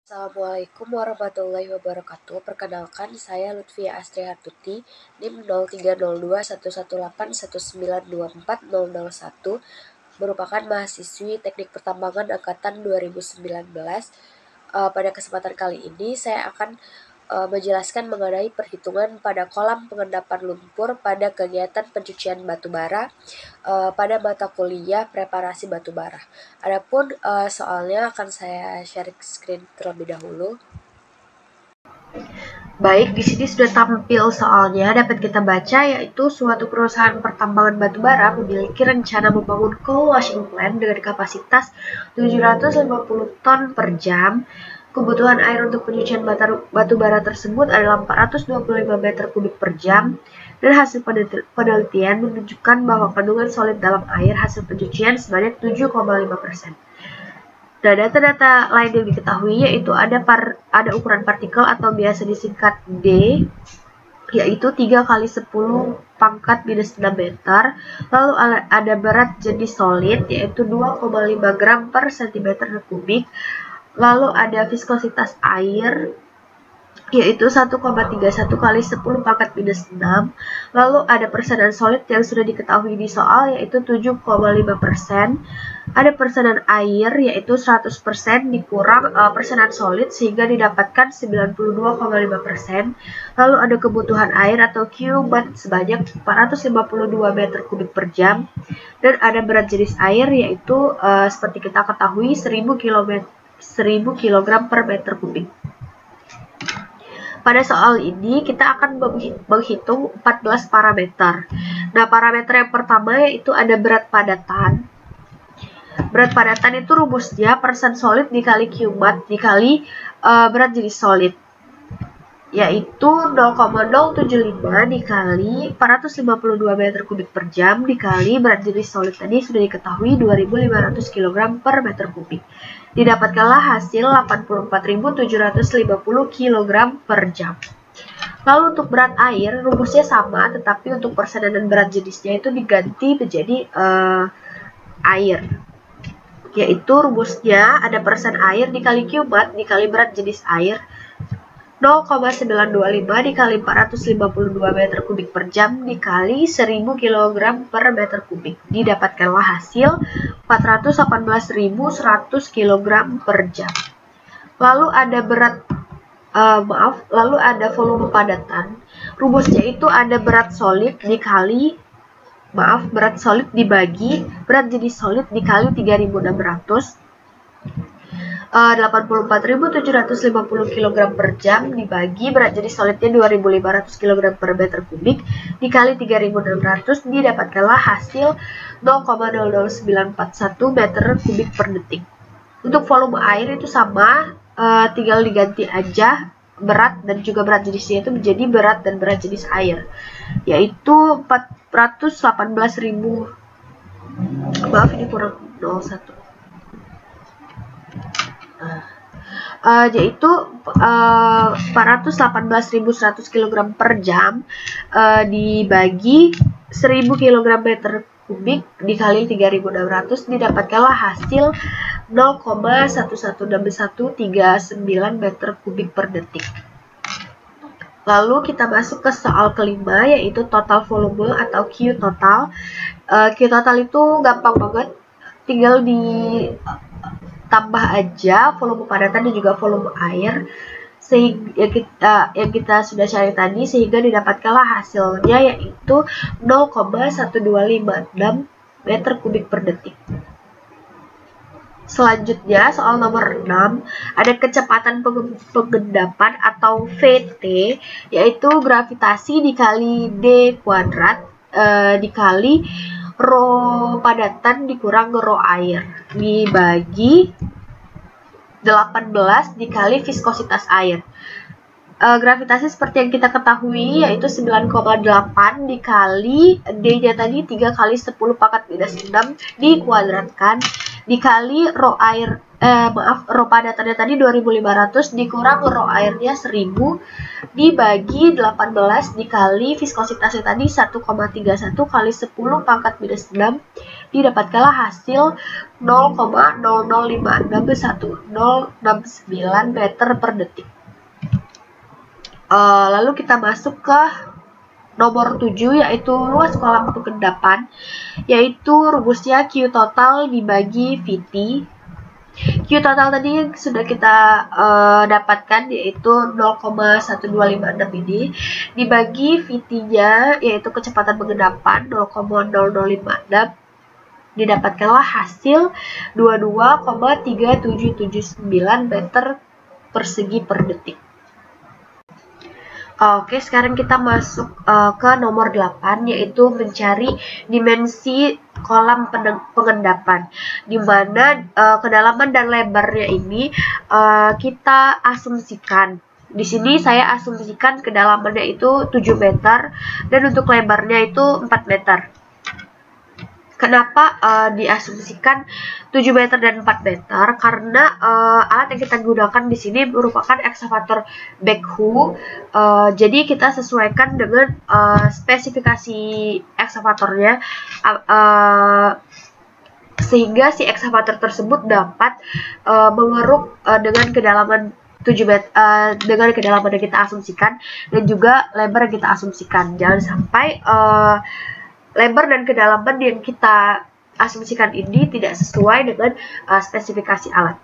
Assalamualaikum warahmatullahi wabarakatuh. Perkenalkan, saya Lutfia Astri Hartuti, NIM 03021191940001, merupakan mahasiswi Teknik Pertambangan angkatan 2019. Pada kesempatan kali ini saya akan menjelaskan mengenai perhitungan pada kolam pengendapan lumpur pada kegiatan pencucian batubara pada mata kuliah preparasi batubara. Adapun soalnya akan saya share screen terlebih dahulu. Baik, di sini sudah tampil soalnya, dapat kita baca, yaitu suatu perusahaan pertambangan batubara memiliki rencana membangun coal washing plant dengan kapasitas 750 ton per jam. Kebutuhan air untuk pencucian batubara tersebut adalah 425 meter kubik per jam, dan hasil penelitian menunjukkan bahwa kandungan solid dalam air hasil pencucian sebanyak 7,5%. Nah, data-data lain yang diketahui yaitu ada ukuran partikel atau biasa disingkat D, yaitu 3 kali 10 pangkat minus 6 meter. Lalu ada berat jenis solid yaitu 2,5 gram per cm kubik. Lalu ada viskositas air yaitu 1,31 kali 10 pangkat minus 6. Lalu ada persenan solid yang sudah diketahui di soal yaitu 7,5%. Ada persenan air yaitu 100% dikurang persenan solid sehingga didapatkan 92,5%. Lalu ada kebutuhan air atau Q-mat sebanyak 452 meter kubik per jam. Dan ada berat jenis air yaitu seperti kita ketahui 1000 kg per meter kubik. Pada soal ini kita akan menghitung 14 parameter. Nah, parameter yang pertama yaitu ada berat padatan. Berat padatan itu rumusnya persen solid dikali Q-mat dikali berat jenis solid, yaitu 0,075 dikali 452 meter kubik per jam dikali berat jenis solid tadi sudah diketahui 2500 kg per meter kubik. Didapatkanlah hasil 84.750 kg per jam. Lalu untuk berat air rumusnya sama, tetapi untuk persenan dan berat jenisnya itu diganti menjadi air, yaitu rumusnya ada persen air dikali Q-mat dikali berat jenis air 0,925 dikali 452 meter kubik per jam dikali 1000 kg per meter kubik. Didapatkanlah hasil 418.100 kg per jam. Lalu ada lalu ada volume padatan. Rumusnya itu ada berat solid dibagi berat jenis solid dikali 3600, 84.750 kg per jam dibagi berat jenis solidnya 2.500 kg per meter kubik dikali 3.600, didapatkanlah hasil 0,00941 meter kubik per detik. Untuk volume air itu sama, tinggal diganti aja berat dan juga berat jenisnya itu menjadi berat dan berat jenis air, yaitu 418.000, maaf ini kurang 01, yaitu 418.100 kg per jam dibagi 1000 kg meter kubik dikali 3.600, didapatkanlah hasil 0,116139 meter kubik per detik. Lalu kita masuk ke soal kelima yaitu total volume atau Q total. Q total itu gampang banget, tinggal ditambah aja volume padatan dan juga volume air sehingga yang kita sudah cari tadi, sehingga didapatkanlah hasilnya yaitu 0,1256 meter kubik per detik. Selanjutnya soal nomor 6, ada kecepatan pengendapan atau VT yaitu gravitasi dikali D kuadrat dikali rho padatan dikurang rho air dibagi 18 dikali viskositas air. Gravitasi seperti yang kita ketahui yaitu 9,8 dikali D-nya tadi 3 kali 10 pangkat minus 6 dikuadratkan dikali rho padatannya tadi 2500 dikurang rho airnya 1000 dibagi 18 dikali viskositasnya tadi 1,31 kali 10 pangkat minus 6 didapatkanlah hasil 0,00561069 meter per detik. Lalu kita masuk ke nomor 7 yaitu luas kolam pengendapan, yaitu rumusnya Q total dibagi VT. Q total tadi sudah kita dapatkan yaitu 0,1256 ini dibagi VT-nya yaitu kecepatan pengendapan 0,0056 didapatkanlah hasil 22,3779 meter persegi per detik. Oke, sekarang kita masuk ke nomor 8 yaitu mencari dimensi kolam pengendapan, di mana kedalaman dan lebarnya ini kita asumsikan. Di sini saya asumsikan kedalamannya itu 7 meter dan untuk lebarnya itu 4 meter. Kenapa diasumsikan 7 meter dan 4 meter? Karena alat yang kita gunakan di sini merupakan ekskavator backhoe. Jadi kita sesuaikan dengan spesifikasi ekskavatornya, sehingga si ekskavator tersebut dapat mengeruk dengan kedalaman 7 meter dengan kedalaman yang kita asumsikan dan juga lebar yang kita asumsikan. Jangan sampai lebar dan kedalaman yang kita asumsikan ini tidak sesuai dengan spesifikasi alat.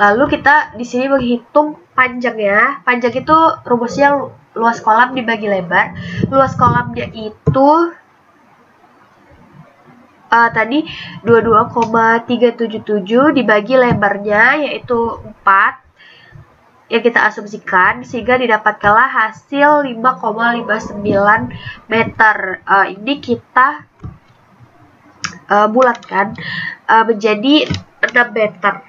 Lalu kita di sini menghitung panjangnya. Panjang itu rumusnya luas kolam dibagi lebar. Luas kolamnya itu tadi 22,377 dibagi lebarnya yaitu 4 yang kita asumsikan, sehingga didapatkanlah hasil 5,59 meter. Ini kita bulatkan menjadi 6 meter.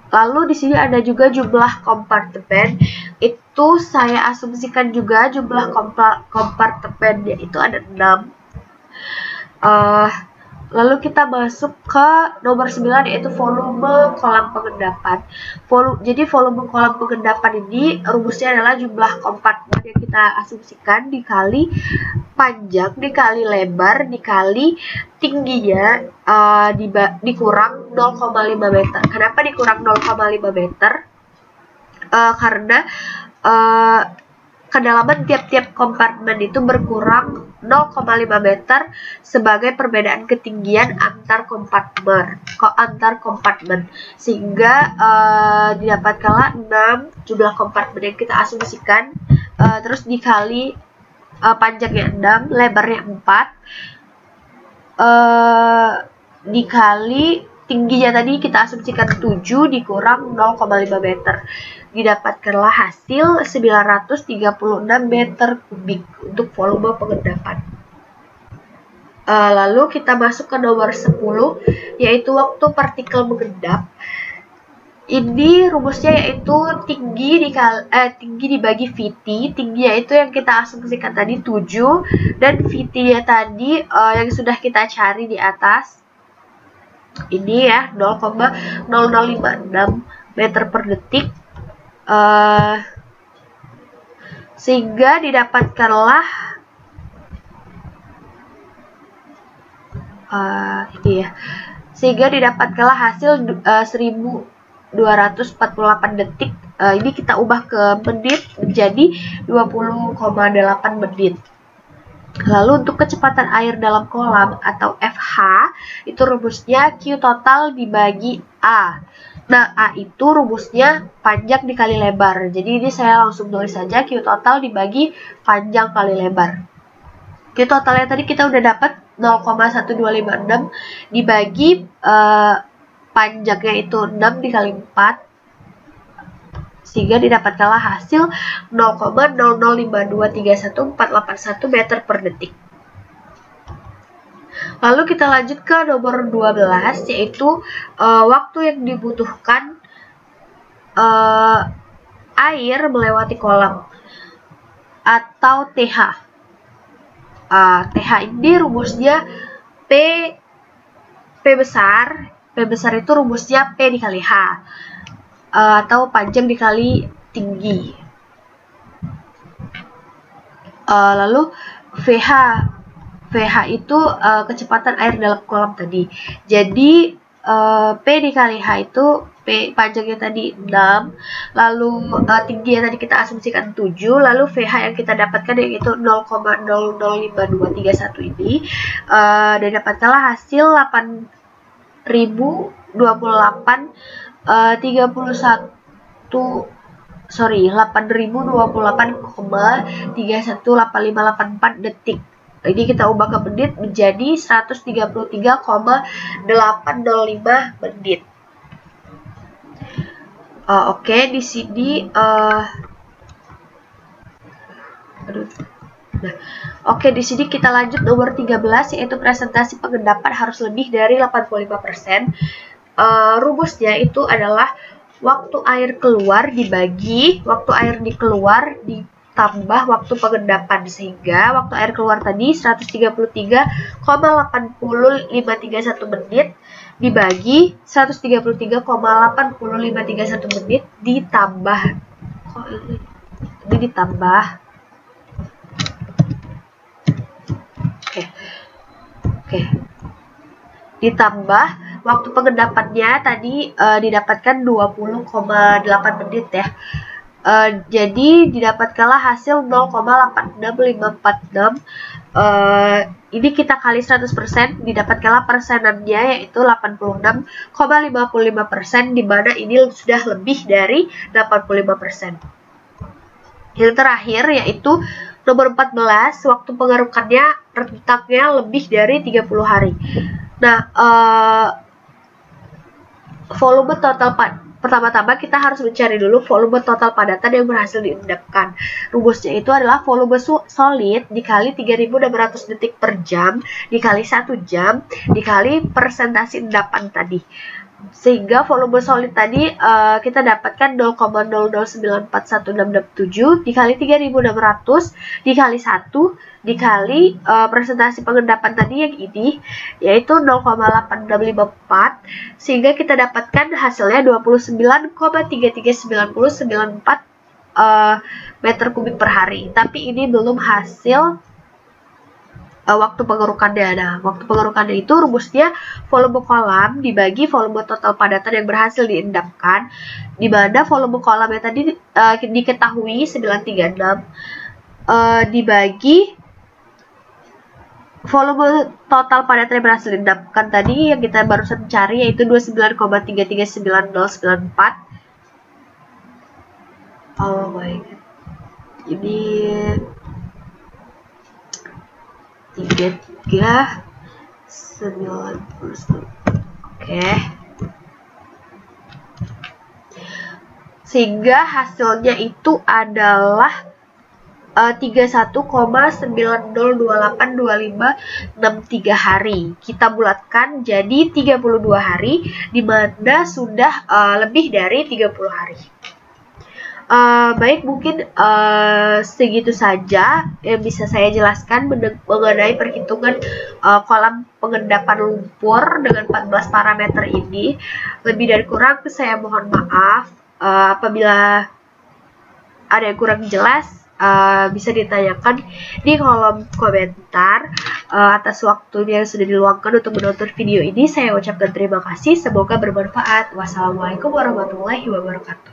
Lalu di sini ada juga jumlah kompartemen. Itu saya asumsikan juga jumlah kompartemennya itu ada 6. Lalu kita masuk ke nomor 9 yaitu volume kolam pengendapan. Jadi volume kolam pengendapan ini rumusnya adalah jumlah kompartemen yang kita asumsikan dikali panjang dikali lebar dikali tingginya dikurang 0,5 meter. Kenapa dikurang 0,5 meter? Karena kedalaman tiap-tiap kompartemen itu berkurang 0,5 meter sebagai perbedaan ketinggian antar kompartemen, sehingga didapatkanlah 6 jumlah kompartemen yang kita asumsikan, terus dikali panjangnya 6, lebarnya 4, dikali tingginya tadi kita asumsikan 7 dikurang 0,5 meter. Didapatkanlah hasil 936 meter kubik untuk volume pengendapan. Lalu kita masuk ke nomor 10 yaitu waktu partikel mengendap. Ini rumusnya yaitu tinggi dibagi VT. Tingginya itu yang kita asumsikan tadi 7 dan VT-nya tadi yang sudah kita cari di atas. Ini ya 0,0056 meter per detik. Sehingga didapatkanlah hasil 1248 detik. Ini kita ubah ke menit menjadi 20,8 menit. Lalu untuk kecepatan air dalam kolam atau FH itu rumusnya Q total dibagi A. Nah, A itu rumusnya panjang dikali lebar. Jadi ini saya langsung tulis saja Q total dibagi panjang kali lebar. Q totalnya tadi kita udah dapat 0,1256 dibagi panjangnya itu 6 dikali 4. Sehingga didapatkanlah hasil 0,005231,481 meter per detik. Lalu kita lanjut ke nomor 12 yaitu waktu yang dibutuhkan air melewati kolam atau TH. TH ini rumusnya P besar P besar itu rumusnya P dikali H, atau panjang dikali tinggi. Lalu VH itu kecepatan air dalam kolam tadi. Jadi P dikali H itu P panjangnya tadi 6, lalu tingginya tadi kita asumsikan 7, lalu VH yang kita dapatkan yaitu 0,005231 ini, dan dapatkanlah hasil 8.028,318584 detik. Ini kita ubah ke menit menjadi 133,805 menit. Oke, di sini Oke, di sini kita lanjut nomor 13, yaitu presentasi pengendapan harus lebih dari 85%. Rumusnya itu adalah waktu air keluar dibagi waktu air dikeluar ditambah waktu pengendapan, sehingga waktu air keluar tadi 133,80531 menit dibagi 133,80531 menit ditambah ditambah waktu pengendapannya tadi didapatkan 20,8 menit ya. Jadi didapatkanlah hasil 0,86546. Ini kita kali 100%, didapatkanlah persenannya yaitu 86,55%, di mana ini sudah lebih dari 85%. Yang terakhir yaitu nomor 14, waktu pengerukannya rentangnya lebih dari 30 hari. Nah, volume total pertama-tama kita harus mencari dulu volume total padatan yang berhasil diendapkan. Rumusnya itu adalah volume solid dikali 3.600 detik per jam dikali 1 jam dikali persentase endapan tadi. Sehingga volume solid tadi kita dapatkan 0,0094167 dikali 3.600 dikali 1 dikali presentasi pengendapan tadi yang ini yaitu 0,8654, sehingga kita dapatkan hasilnya 29,339094 meter kubik per hari. Tapi ini belum hasil waktu pengerukannya. Nah, waktu pengerukannya itu rumusnya volume kolam dibagi volume total padatan yang berhasil diendapkan, di mana volume kolamnya tadi diketahui 936 dibagi volume total padatan yang berhasil diendapkan tadi yang kita barusan cari yaitu 29,339094. Oh my god, ini 3390. Oke. Sehingga hasilnya itu adalah 31,90282563 hari. Kita bulatkan jadi 32 hari, di mana sudah lebih dari 30 hari. Baik, mungkin segitu saja yang bisa saya jelaskan mengenai perhitungan kolam pengendapan lumpur dengan 14 parameter ini. Lebih dan kurang saya mohon maaf. Apabila ada yang kurang jelas, bisa ditanyakan di kolom komentar. Atas waktunya yang sudah diluangkan untuk menonton video ini, saya ucapkan terima kasih. Semoga bermanfaat. Wassalamualaikum warahmatullahi wabarakatuh.